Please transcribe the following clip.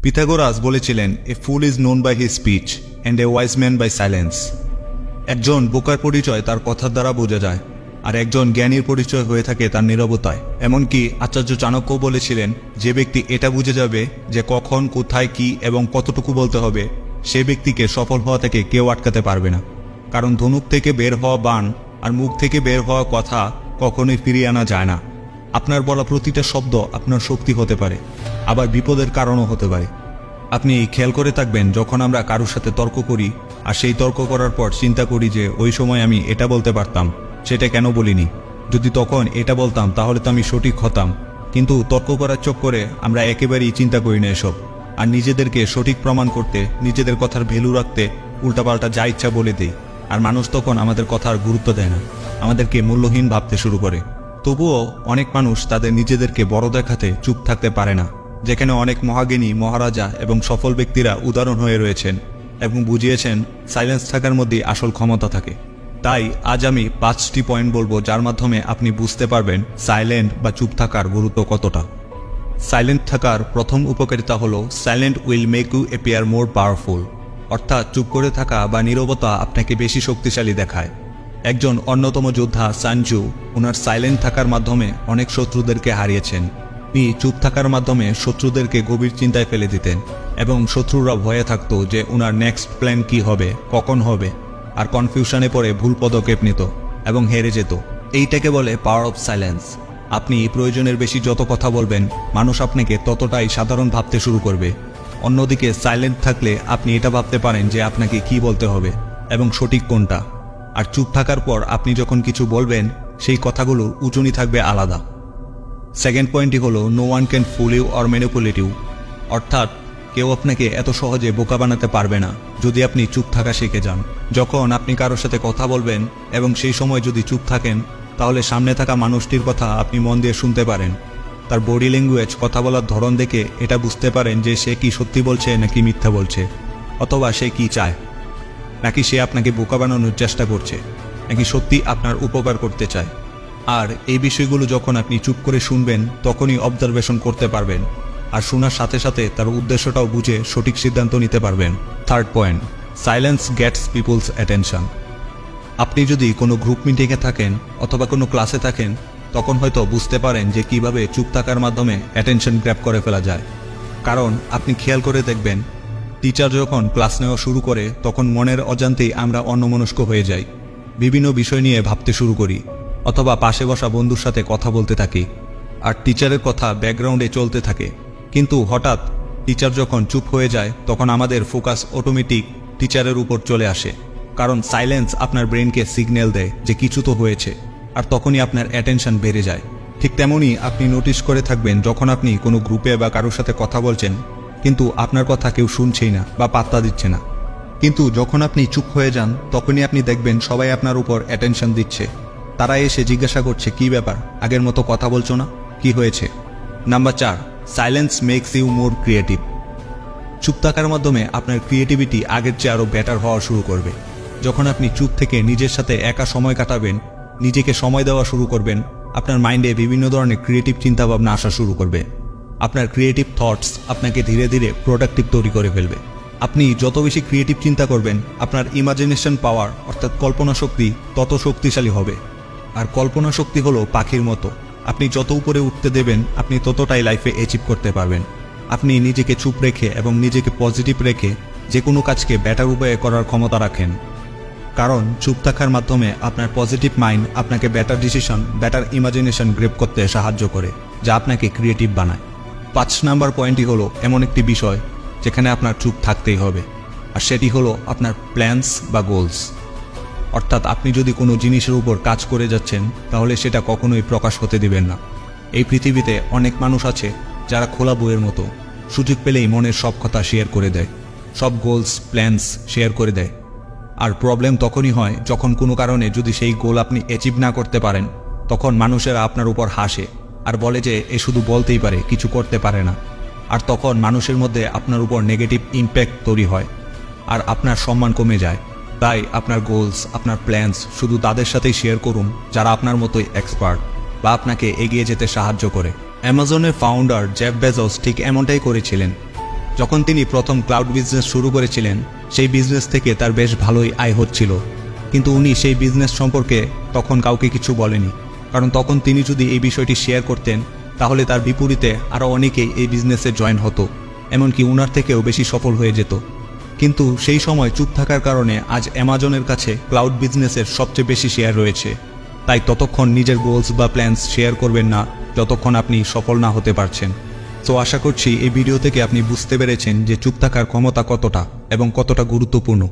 Pythagoras বলেছিলেন, a fool is known by his speech and a wise man by silence. একজন বোকার পরিচয় তার কথার দ্বারা বোঝা যায়, আর একজন জ্ঞানীর পরিচয় হয়ে থাকে তার নীরবতায়। এমনকি আচার্য চাণক্য বলেছিলেন, যে ব্যক্তি এটা বুঝে যাবে যে কখন, কোথায়, কি এবং কতটুকু বলতে হবে, সে ব্যক্তিকে সফল হওয়া থেকে কেউ আটকাতে পারবে না। কারণ ধনুক থেকে বের হওয়া বাণ আর মুখ থেকে বের হওয়া কথা কখনোই ফিরিয়ে আনা যায় না। আপনার বলা প্রতিটা শব্দ আপনার শক্তি হতে পারে, আবার বিপদের কারণও হতে পারে। আপনি খেয়াল করে থাকবেন, যখন আমরা কারোর সাথে তর্ক করি আর সেই তর্ক করার পর চিন্তা করি যে ওই সময় আমি এটা বলতে পারতাম, সেটা কেন বলিনি, যদি তখন এটা বলতাম তাহলে তো আমি সঠিক হতাম। কিন্তু তর্ক করার চক্করে আমরা একেবারেই চিন্তা করি না এসব, আর নিজেদেরকে সঠিক প্রমাণ করতে, নিজেদের কথার ভ্যালু রাখতে উল্টাপাল্টা যা ইচ্ছা বলে দিই। আর মানুষ তখন আমাদের কথার গুরুত্ব দেয় না, আমাদেরকে মূল্যহীন ভাবতে শুরু করে। তবুও অনেক মানুষ তাদের নিজেদেরকে বড় দেখাতে চুপ থাকতে পারে না, যেখানে অনেক মহাজ্ঞানী, মহারাজা এবং সফল ব্যক্তিরা উদাহরণ হয়ে রয়েছেন এবং বুঝিয়েছেন সাইলেন্স থাকার মধ্যেই আসল ক্ষমতা থাকে। তাই আজ আমি 5টি পয়েন্ট বলবো, যার মাধ্যমে আপনি বুঝতে পারবেন সাইলেন্ট বা চুপ থাকার গুরুত্ব কতটা। সাইলেন্ট থাকার প্রথম উপকারিতা হলো, silent will make you appear more powerful. অর্থাৎ চুপ করে থাকা বা নীরবতা আপনাকে বেশি শক্তিশালী দেখায়। একজন অন্যতম যোদ্ধা সান তজু ওনার সাইলেন্ট থাকার মাধ্যমে অনেক শত্রুদেরকে হারিয়েছেন। তিনি চুপ থাকার মাধ্যমে শত্রুদেরকে গভীর চিন্তায় ফেলে দিতেন এবং শত্রুরা ভয়ে থাকতো যে ওনার নেক্সট প্ল্যান কি হবে, কখন হবে, আর কনফিউশনে পড়ে ভুল পদক্ষেপ নিত এবং হেরে যেত। এইটাকে বলে পাওয়ার অফ সাইলেন্স। আপনি প্রয়োজনের বেশি যত কথা বলবেন, মানুষ আপনাকে ততটাই সাধারণ ভাবতে শুরু করবে। অন্যদিকে সাইলেন্ট থাকলে আপনি এটা ভাবতে পারেন যে আপনাকে কি বলতে হবে এবং সঠিক কোনটা। আর চুপ থাকার পর আপনি যখন কিছু বলবেন, সেই কথাগুলো উঁচুনি থাকবে আলাদা। সেকেন্ড পয়েন্টটি হলো, no one can fool you or manipulate you. অর্থাৎ কেউ আপনাকে এত সহজে বোকা বানাতে পারবে না যদি আপনি চুপ থাকা শিখে যান। যখন আপনি কারোর সাথে কথা বলবেন এবং সেই সময় যদি চুপ থাকেন, তাহলে সামনে থাকা মানুষটির কথা আপনি মন দিয়ে শুনতে পারেন। তার বডি ল্যাঙ্গুয়েজ, কথা বলার ধরন দেখে এটা বুঝতে পারেন যে সে কি সত্যি বলছে নাকি মিথ্যা বলছে, অথবা সে কি চায়, নাকি সে আপনাকে বোকা বানানোর চেষ্টা করছে, নাকি সত্যি আপনার উপকার করতে চায়। আর এই বিষয়গুলো যখন আপনি চুপ করে শুনবেন, তখনই অবজারভেশন করতে পারবেন, আর শোনার সাথে সাথে তার উদ্দেশ্যটাও বুঝে সঠিক সিদ্ধান্ত নিতে পারবেন। Third point, silence gets people's attention. আপনি যদি কোনো গ্রুপ মিটিংয়ে থাকেন অথবা কোনো ক্লাসে থাকেন, তখন হয়তো বুঝতে পারেন যে কিভাবে চুপ থাকার মাধ্যমে অ্যাটেনশন গ্র্যাব করে ফেলা যায়। কারণ আপনি খেয়াল করে দেখবেন, টিচার যখন ক্লাস নেওয়া শুরু করে, তখন মনের অজান্তেই আমরা অন্যমনস্ক হয়ে যাই, বিভিন্ন বিষয় নিয়ে ভাবতে শুরু করি, অথবা পাশে বসা বন্ধুর সাথে কথা বলতে থাকি, আর টিচারের কথা ব্যাকগ্রাউন্ডে চলতে থাকে। কিন্তু হঠাৎ টিচার যখন চুপ হয়ে যায়, তখন আমাদের ফোকাস অটোমেটিক টিচারের উপর চলে আসে। কারণ সাইলেন্স আপনার ব্রেনকে সিগন্যাল দেয় যে কিছু তো হয়েছে, আর তখনই আপনার অ্যাটেনশন বেড়ে যায়। ঠিক তেমনই আপনি নোটিস করে থাকবেন, যখন আপনি কোনো গ্রুপে বা কারোর সাথে কথা বলছেন, কিন্তু আপনার কথা কেউ শুনছেই না বা পাত্তা দিচ্ছে না। কিন্তু যখন আপনি চুপ হয়ে যান, তখনই আপনি দেখবেন সবাই আপনার উপর অ্যাটেনশন দিচ্ছে। তারা এসে জিজ্ঞাসা করছে, কি ব্যাপার, আগের মতো কথা বলছো না, কি হয়েছে? Number 4, silence makes you more creative. চুপ থাকার মাধ্যমে আপনার ক্রিয়েটিভিটি আগের চেয়ে আরও বেটার হওয়া শুরু করবে। যখন আপনি চুপ থেকে নিজের সাথে একা সময় কাটাবেন, নিজেকে সময় দেওয়া শুরু করবেন, আপনার মাইন্ডে বিভিন্ন ধরনের ক্রিয়েটিভ চিন্তাভাবনা আসা শুরু করবে। আপনার ক্রিয়েটিভ থটস আপনাকে ধীরে ধীরে প্রোডাক্টিভ তৈরি করে ফেলবে। আপনি যত বেশি ক্রিয়েটিভ চিন্তা করবেন, আপনার ইমাজিনেশন পাওয়ার অর্থাৎ কল্পনা শক্তি তত শক্তিশালী হবে। আর কল্পনা শক্তি হলো পাখির মতো, আপনি যত উপরে উঠতে দেবেন, আপনি ততটাই লাইফে অ্যাচিভ করতে পারবেন। আপনি নিজেকে চুপ রেখে এবং নিজেকে পজিটিভ রেখে যে কোনো কাজকে বেটার উপায়ে করার ক্ষমতা রাখেন। কারণ চুপ থাকার মাধ্যমে আপনার পজিটিভ মাইন্ড আপনাকে better decision, better imagination grape করতে সাহায্য করে, যা আপনাকে ক্রিয়েটিভ বানায়। 5 নাম্বার পয়েন্টই হলো এমন একটি বিষয় যেখানে আপনার চুপ থাকতেই হবে, আর সেটি হলো আপনার প্ল্যানস বা গোলস। অর্থাৎ আপনি যদি কোনো জিনিসের উপর কাজ করে যাচ্ছেন, তাহলে সেটা কখনোই প্রকাশ হতে দিবেন না। এই পৃথিবীতে অনেক মানুষ আছে যারা খোলা বইয়ের মতো, সুযোগ পেলেই মনের সব কথা শেয়ার করে দেয়, সব গোলস, প্ল্যানস শেয়ার করে দেয়। আর প্রবলেম তখনই হয় যখন কোনো কারণে যদি সেই গোল আপনি অ্যাচিভ না করতে পারেন, তখন মানুষেরা আপনার উপর হাসে আর বলে যে এ শুধু বলতেই পারে, কিছু করতে পারে না। আর তখন মানুষের মধ্যে আপনার উপর নেগেটিভ ইম্প্যাক্ট তৈরি হয়, আর আপনার সম্মান কমে যায়। তাই আপনার গোলস, আপনার প্ল্যানস শুধু তাদের সাথেই শেয়ার করুন যারা আপনার মতোই এক্সপার্ট বা আপনাকে এগিয়ে যেতে সাহায্য করে। অ্যামাজনের ফাউন্ডার জেফ বেজোস ঠিক এমনটাই করেছিলেন। যখন তিনি প্রথম ক্লাউড বিজনেস শুরু করেছিলেন সেই বিজনেস থেকে তার বেশ ভালোই আয় হচ্ছিল, কিন্তু উনি সেই বিজনেস সম্পর্কে তখন কাউকে কিছু বলেনি, কারণ তখন তিনি যদি এই বিষয়টি শেয়ার করতেন তাহলে তার বিপরীতে আরও অনেকেই এই বিজনেসে জয়েন হতো, এমনকি উনার থেকেও বেশি সফল হয়ে যেত। কিন্তু সেই সময় চুপ থাকার কারণে আজ অ্যামাজনের কাছে ক্লাউড বিজনেসের সবচেয়ে বেশি শেয়ার রয়েছে। তাই ততক্ষণ নিজের গোলস বা প্ল্যানস শেয়ার করবেন না যতক্ষণ আপনি সফল না হতে পারছেন। তো আশা করছি এই ভিডিও থেকে আপনি বুঝতে পেরেছেন যে চুপ থাকার ক্ষমতা কতটা এবং কতটা গুরুত্বপূর্ণ।